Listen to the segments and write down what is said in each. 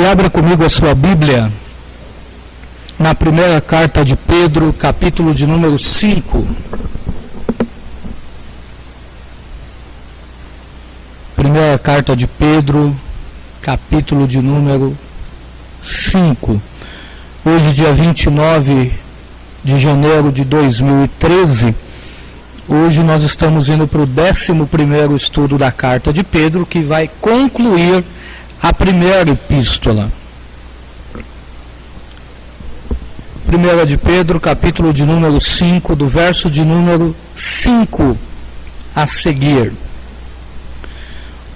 E abra comigo a sua Bíblia na primeira carta de Pedro, capítulo de número 5. Primeira carta de Pedro, capítulo de número 5. Hoje, dia 29 de janeiro de 2013, hoje nós estamos indo para o 11º estudo da carta de Pedro, que vai concluir a primeira epístola. Primeira de Pedro, capítulo de número 5, do verso de número 5 a seguir.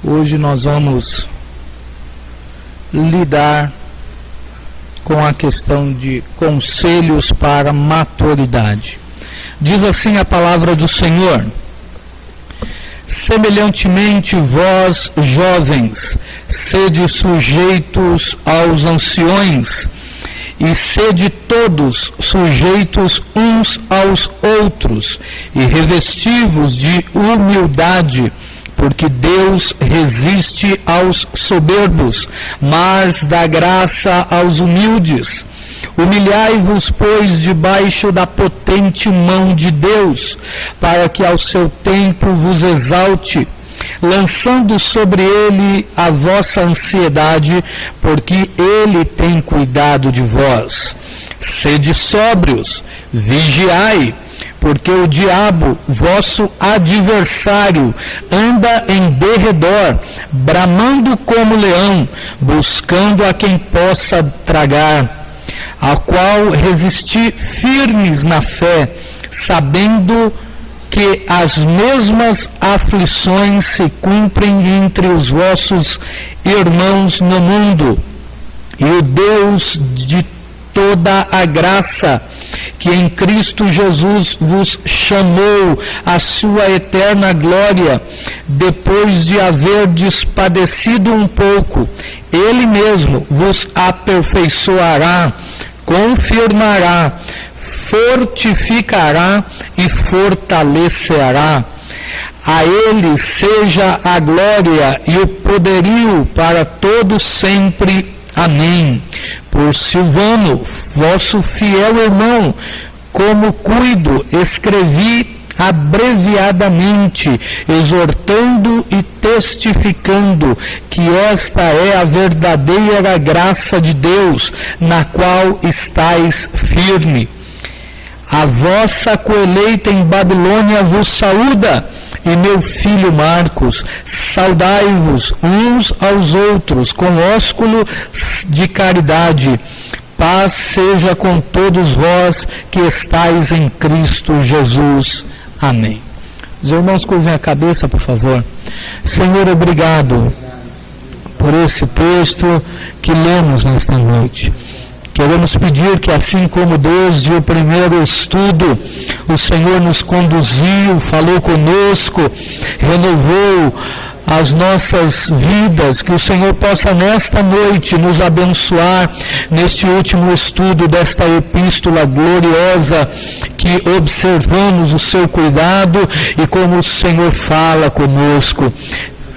Hoje nós vamos lidar com a questão de conselhos para maturidade. Diz assim a palavra do Senhor: semelhantemente vós, jovens, sede sujeitos aos anciões, e sede todos sujeitos uns aos outros, e revesti-vos de humildade, porque Deus resiste aos soberbos, mas dá graça aos humildes. Humilhai-vos, pois, debaixo da potente mão de Deus, para que ao seu tempo vos exalte, lançando sobre ele a vossa ansiedade, porque ele tem cuidado de vós. Sede sóbrios, vigiai, porque o diabo, vosso adversário, anda em derredor, bramando como leão, buscando a quem possa tragar, a qual resisti firmes na fé, sabendo que as mesmas aflições se cumprem entre os vossos irmãos no mundo. E o Deus de toda a graça, que em Cristo Jesus vos chamou à sua eterna glória, depois de haverdes padecido um pouco, Ele mesmo vos aperfeiçoará, confirmará, fortificará e fortalecerá. A Ele seja a glória e o poderio para todos sempre. Amém. Por Silvano, vosso fiel irmão, como cuido, escrevi abreviadamente, exortando e testificando que esta é a verdadeira graça de Deus, na qual estáis firme. A vossa coeleita em Babilônia vos saúda, e meu filho Marcos, saudai-vos uns aos outros com ósculo de caridade. Paz seja com todos vós que estáis em Cristo Jesus. Amém. Os irmãos, curvem a cabeça, por favor. Senhor, obrigado por esse texto que lemos nesta noite. Queremos pedir que, assim como desde o primeiro estudo, o Senhor nos conduziu, falou conosco, renovou as nossas vidas, que o Senhor possa nesta noite nos abençoar neste último estudo desta epístola gloriosa, que observamos o seu cuidado e como o Senhor fala conosco.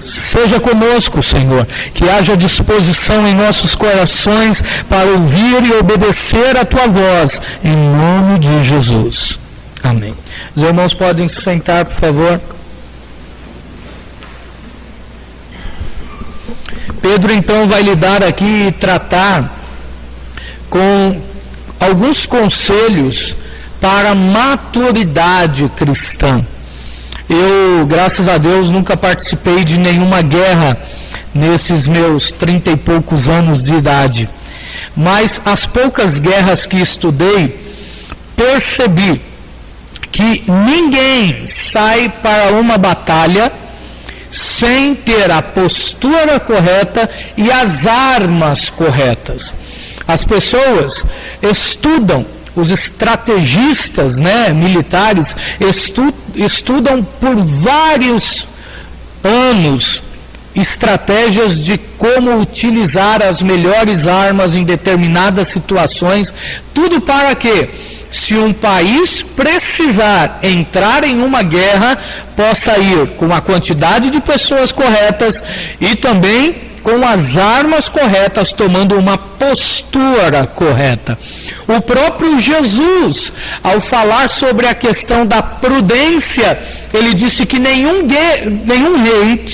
Seja conosco, Senhor, que haja disposição em nossos corações para ouvir e obedecer a Tua voz, em nome de Jesus. Amém. Os irmãos podem se sentar, por favor. Pedro, então, vai lidar aqui e tratar com alguns conselhos para a maturidade cristã. Eu, graças a Deus, nunca participei de nenhuma guerra nesses meus 30 e poucos anos de idade. Mas as poucas guerras que estudei, percebi que ninguém sai para uma batalha sem ter a postura correta e as armas corretas. As pessoas estudam, os estrategistas, militares, estudam por vários anos estratégias de como utilizar as melhores armas em determinadas situações, tudo para que, se um país precisar entrar em uma guerra, possa ir com a quantidade de pessoas corretas e também com com as armas corretas, tomando uma postura correta. O próprio Jesus, ao falar sobre a questão da prudência, ele disse que nenhum rei,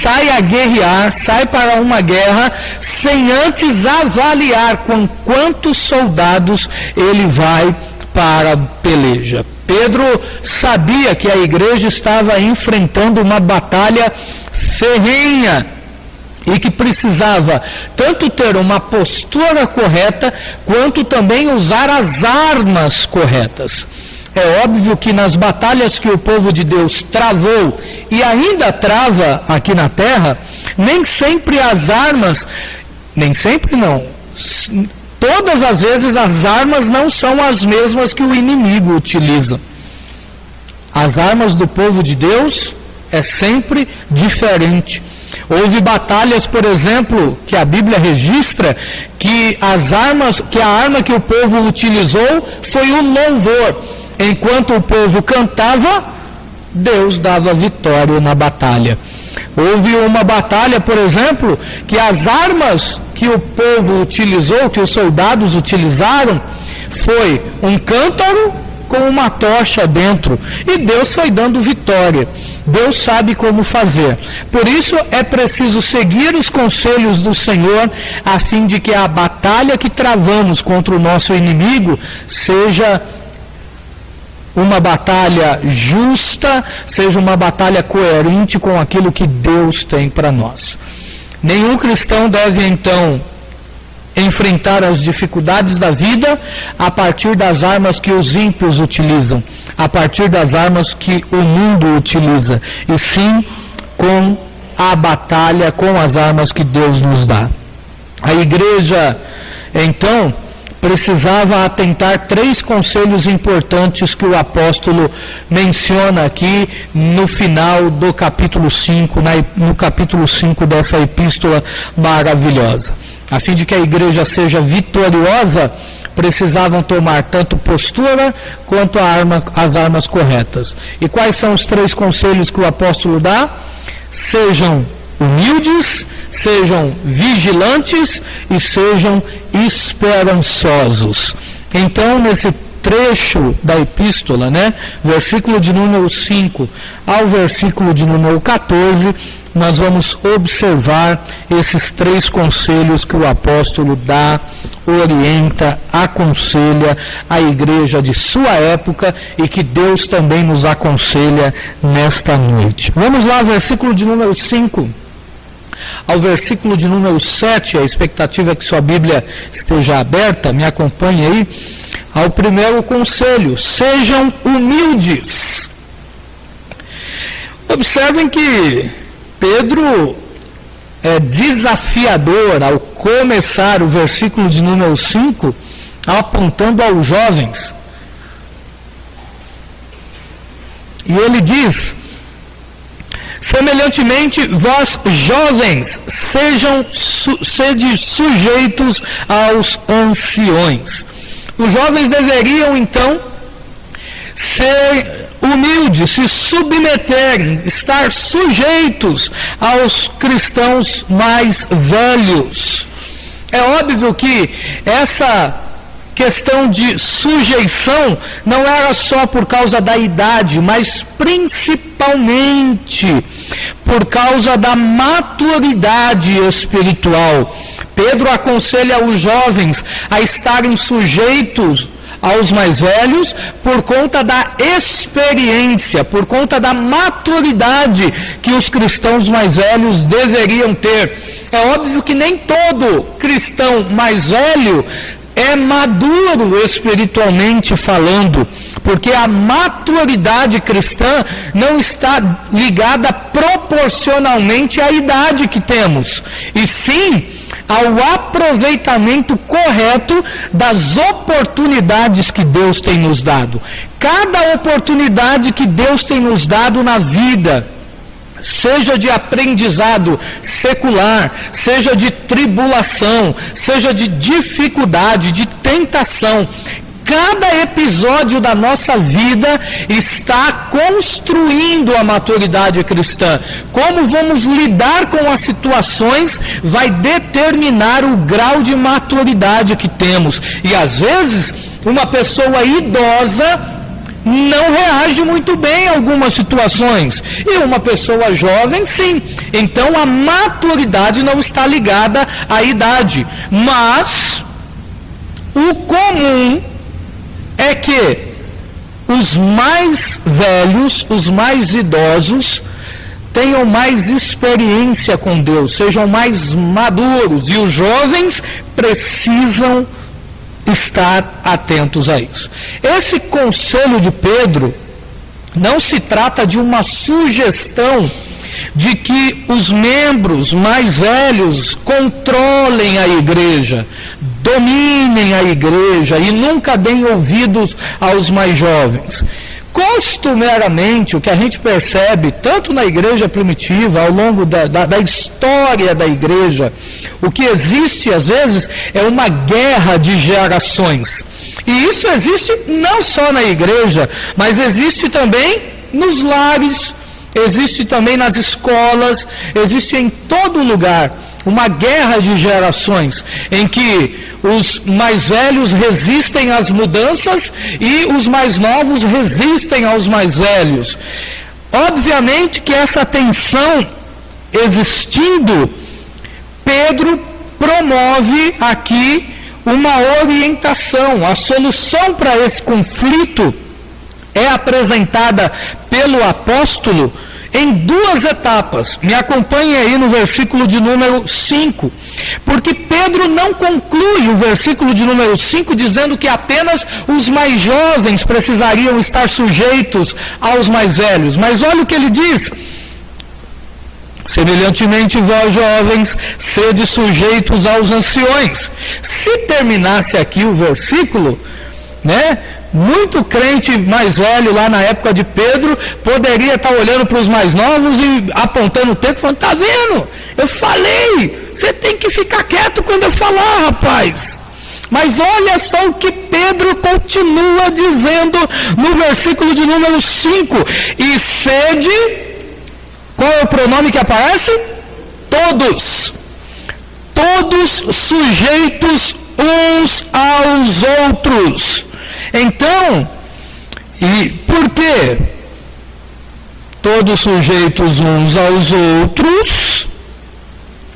sai a guerrear, sai para uma guerra, sem antes avaliar com quantos soldados ele vai para a peleja. Pedro sabia que a igreja estava enfrentando uma batalha ferrenha e que precisava tanto ter uma postura correta, quanto também usar as armas corretas. É óbvio que nas batalhas que o povo de Deus travou e ainda trava aqui na terra, nem sempre as armas, nem sempre não, todas as vezes as armas não são as mesmas que o inimigo utiliza. As armas do povo de Deus é sempre diferente. Houve batalhas, por exemplo, que a Bíblia registra, que a arma que o povo utilizou foi o louvor. Enquanto o povo cantava, Deus dava vitória na batalha. Houve uma batalha, por exemplo, que as armas que o povo utilizou, que os soldados utilizaram, foi um cântaro com uma tocha dentro, e Deus foi dando vitória. Deus sabe como fazer. Por isso é preciso seguir os conselhos do Senhor, a fim de que a batalha que travamos contra o nosso inimigo seja uma batalha justa, seja uma batalha coerente com aquilo que Deus tem para nós. Nenhum cristão deve, então, enfrentar as dificuldades da vida a partir das armas que os ímpios utilizam, a partir das armas que o mundo utiliza, e sim com a batalha, com as armas que Deus nos dá. A igreja, então, precisava atentar 3 conselhos importantes que o apóstolo menciona aqui no final do capítulo 5, no capítulo 5 dessa epístola maravilhosa. A fim de que a igreja seja vitoriosa, precisavam tomar tanto postura quanto as armas corretas. E quais são os 3 conselhos que o apóstolo dá? Sejam humildes, sejam vigilantes e sejam esperançosos. Então, nesse trecho da epístola, versículo de número 5 ao versículo de número 14, nós vamos observar esses 3 conselhos que o apóstolo dá, orienta, aconselha a igreja de sua época e que Deus também nos aconselha nesta noite. Vamos lá, versículo de número 5 ao versículo de número 7, a expectativa é que sua Bíblia esteja aberta, me acompanhe aí, ao primeiro conselho: sejam humildes. Observem que Pedro é desafiador ao começar o versículo de número 5, apontando aos jovens. E ele diz: semelhantemente, vós jovens, sede sujeitos aos anciões. Os jovens deveriam, então, ser humildes, se submeterem, estar sujeitos aos cristãos mais velhos. É óbvio que essa questão de sujeição não era só por causa da idade, mas principalmente por causa da maturidade espiritual. Pedro aconselha os jovens a estarem sujeitos aos mais velhos por conta da experiência, por conta da maturidade que os cristãos mais velhos deveriam ter. É óbvio que nem todo cristão mais velho é maduro espiritualmente falando, porque a maturidade cristã não está ligada proporcionalmente à idade que temos, e sim ao aproveitamento correto das oportunidades que Deus tem nos dado. Cada oportunidade que Deus tem nos dado na vida, seja de aprendizado secular, seja de tribulação, seja de dificuldade, de tentação, cada episódio da nossa vida está construindo a maturidade cristã. Como vamos lidar com as situações vai determinar o grau de maturidade que temos. E às vezes, uma pessoa idosa não reage muito bem em algumas situações. E uma pessoa jovem, sim. Então a maturidade não está ligada à idade. Mas o comum é que os mais velhos, os mais idosos, tenham mais experiência com Deus, sejam mais maduros. E os jovens precisam estar atentos a isso. Esse conselho de Pedro não se trata de uma sugestão de que os membros mais velhos controlem a igreja, dominem a igreja e nunca deem ouvidos aos mais jovens. Costumeiramente, o que a gente percebe, tanto na igreja primitiva, ao longo da história da igreja, o que existe às vezes é uma guerra de gerações. E isso existe não só na igreja, mas existe também nos lares, existe também nas escolas, existe em todo lugar. Uma guerra de gerações, em que os mais velhos resistem às mudanças e os mais novos resistem aos mais velhos. Obviamente que essa tensão existindo, Pedro promove aqui uma orientação. A solução para esse conflito é apresentada pelo apóstolo em duas etapas. Me acompanhe aí no versículo de número 5. Porque Pedro não conclui o versículo de número 5 dizendo que apenas os mais jovens precisariam estar sujeitos aos mais velhos. Mas olha o que ele diz. Semelhantemente, vós jovens, sede sujeitos aos anciões. Se terminasse aqui o versículo, muito crente mais velho lá na época de Pedro poderia estar olhando para os mais novos e apontando o dedo, falando: tá vendo? Eu falei, você tem que ficar quieto quando eu falar, rapaz. Mas olha só o que Pedro continua dizendo no versículo de número 5. E sede, qual é o pronome que aparece? Todos. Todos sujeitos uns aos outros. Então, e por quê? Todos sujeitos uns aos outros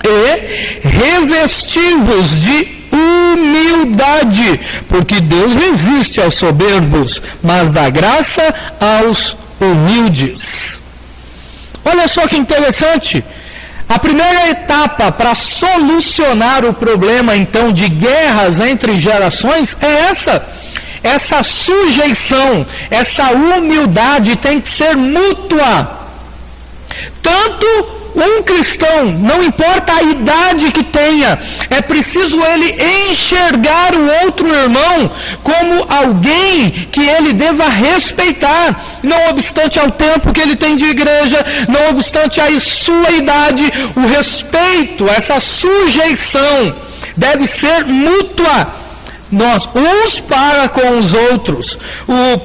e revestivos de humildade, porque Deus resiste aos soberbos, mas dá graça aos humildes. Olha só que interessante. A primeira etapa para solucionar o problema, então, de guerras entre gerações é essa. Essa sujeição, essa humildade tem que ser mútua. Tanto um cristão, não importa a idade que tenha, é preciso ele enxergar o outro irmão como alguém que ele deva respeitar, não obstante ao tempo que ele tem de igreja, não obstante a sua idade. O respeito, essa sujeição deve ser mútua. Nós, uns para com os outros.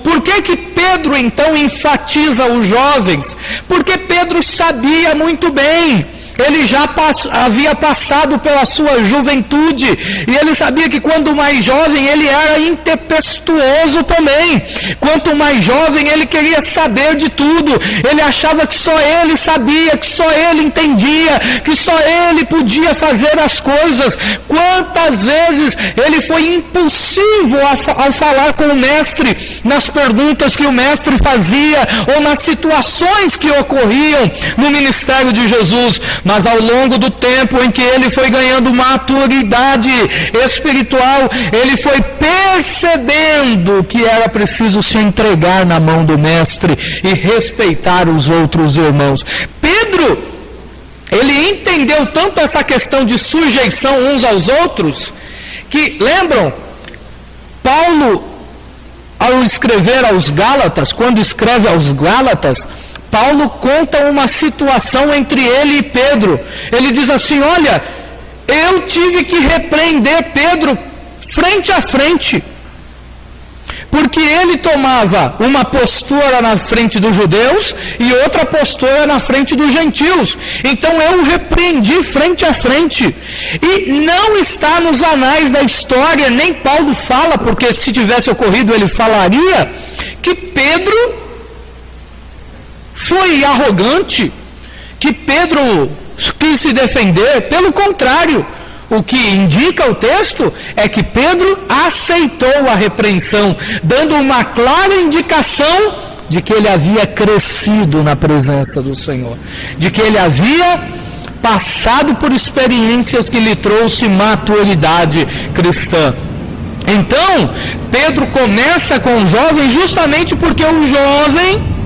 Por que Pedro então enfatiza os jovens? Porque Pedro sabia muito bem, ele já havia passado pela sua juventude, e ele sabia que quando mais jovem ele era intempestuoso também. Quanto mais jovem ele queria saber de tudo, ele achava que só ele sabia, que só ele entendia, que só ele podia fazer as coisas. Quantas vezes ele foi impulsivo ao falar com o mestre, nas perguntas que o mestre fazia, ou nas situações que ocorriam no ministério de Jesus. Mas ao longo do tempo em que ele foi ganhando maturidade espiritual, ele foi percebendo que era preciso se entregar na mão do mestre e respeitar os outros irmãos. Pedro, ele entendeu tanto essa questão de sujeição uns aos outros, que, lembram, Paulo, ao escrever aos Gálatas, quando escreve aos Gálatas, Paulo conta uma situação entre ele e Pedro. Ele diz assim: olha, eu tive que repreender Pedro frente a frente. porque ele tomava uma postura na frente dos judeus e outra postura na frente dos gentios. Então eu o repreendi frente a frente. E não está nos anais da história, nem Paulo fala, porque se tivesse ocorrido ele falaria, que Pedro foi arrogante, que Pedro quis se defender. Pelo contrário, o que indica o texto é que Pedro aceitou a repreensão, dando uma clara indicação de que ele havia crescido na presença do Senhor, de que ele havia passado por experiências que lhe trouxe maturidade cristã. Então, Pedro começa com o jovem justamente porque o jovem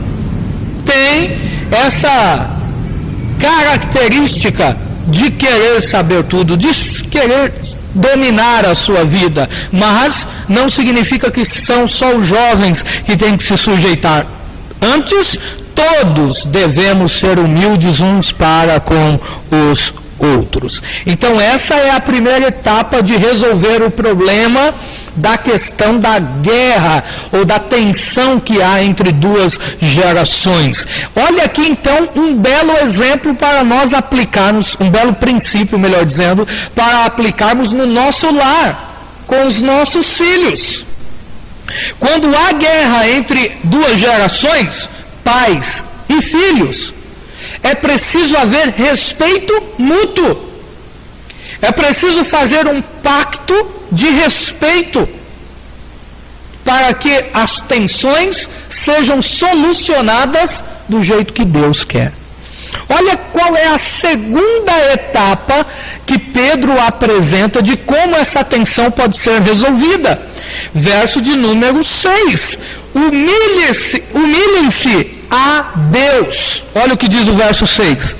tem essa característica de querer saber tudo, de querer dominar a sua vida, mas não significa que são só os jovens que têm que se sujeitar. Antes, todos devemos ser humildes uns para com os outros. Então essa é a primeira etapa de resolver o problema da questão da guerra ou da tensão que há entre duas gerações. Olha aqui então um belo exemplo para nós aplicarmos, um belo princípio, melhor dizendo, para aplicarmos no nosso lar, com os nossos filhos. Quando há guerra entre duas gerações, pais e filhos, é preciso haver respeito mútuo. É preciso fazer um pacto de respeito para que as tensões sejam solucionadas do jeito que Deus quer. Olha qual é a segunda etapa que Pedro apresenta de como essa tensão pode ser resolvida. Verso de número 6. Humilhem-se a Deus. Olha o que diz o verso 6.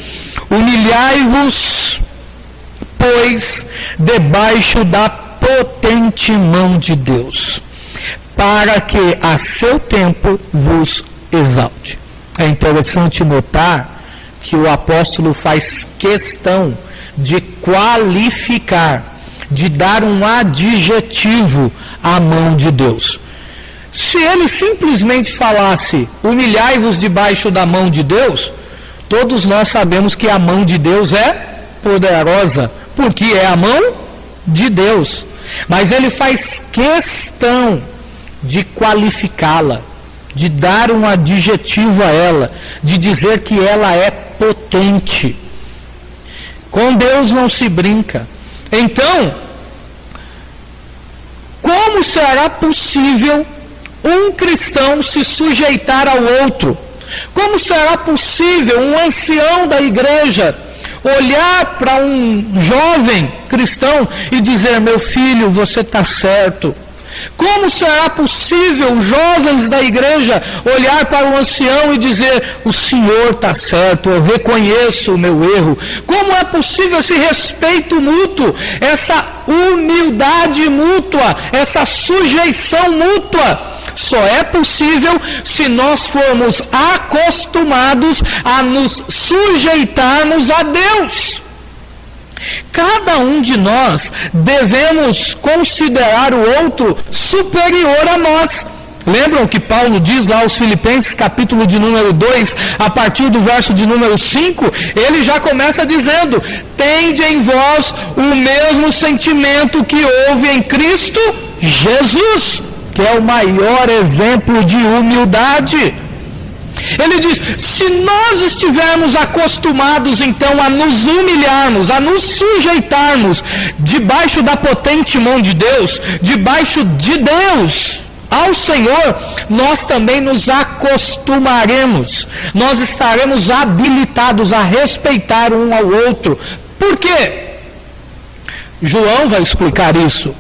Humilhai-vos, pois, debaixo da potente mão de Deus, para que a seu tempo vos exalte. É interessante notar que o apóstolo faz questão de qualificar, de dar um adjetivo à mão de Deus. Se ele simplesmente falasse, humilhai-vos debaixo da mão de Deus, todos nós sabemos que a mão de Deus é poderosa, porque é a mão de Deus. Mas ele faz questão de qualificá-la, de dar um adjetivo a ela, de dizer que ela é potente. Com Deus não se brinca. Então, como será possível um cristão se sujeitar ao outro? Como será possível um ancião da igreja olhar para um jovem cristão e dizer, meu filho, você está certo? Como será possível os jovens da igreja olhar para o ancião e dizer, o senhor está certo, eu reconheço o meu erro? Como é possível esse respeito mútuo, essa humildade mútua, essa sujeição mútua? Só é possível se nós formos acostumados a nos sujeitarmos a Deus. Cada um de nós devemos considerar o outro superior a nós. Lembram que Paulo diz lá aos Filipenses, capítulo de número 2, a partir do verso de número 5, ele já começa dizendo, tende em vós o mesmo sentimento que houve em Cristo Jesus, que é o maior exemplo de humildade. Ele diz, se nós estivermos acostumados então a nos humilharmos, a nos sujeitarmos debaixo da potente mão de Deus, debaixo de Deus, ao Senhor, nós também nos acostumaremos, nós estaremos habilitados a respeitar um ao outro. Por quê? João vai explicar isso.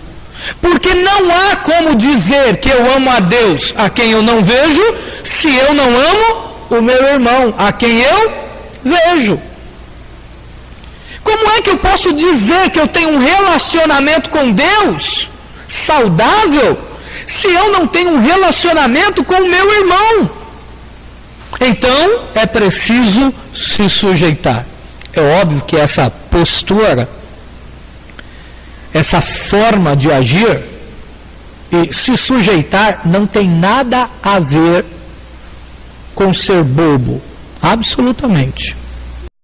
Porque não há como dizer que eu amo a Deus a quem eu não vejo, se eu não amo o meu irmão a quem eu vejo. Como é que eu posso dizer que eu tenho um relacionamento com Deus saudável, se eu não tenho um relacionamento com o meu irmão? Então, é preciso se sujeitar. É óbvio que essa postura, essa forma de agir, E se sujeitar não tem nada a ver com ser bobo. Absolutamente.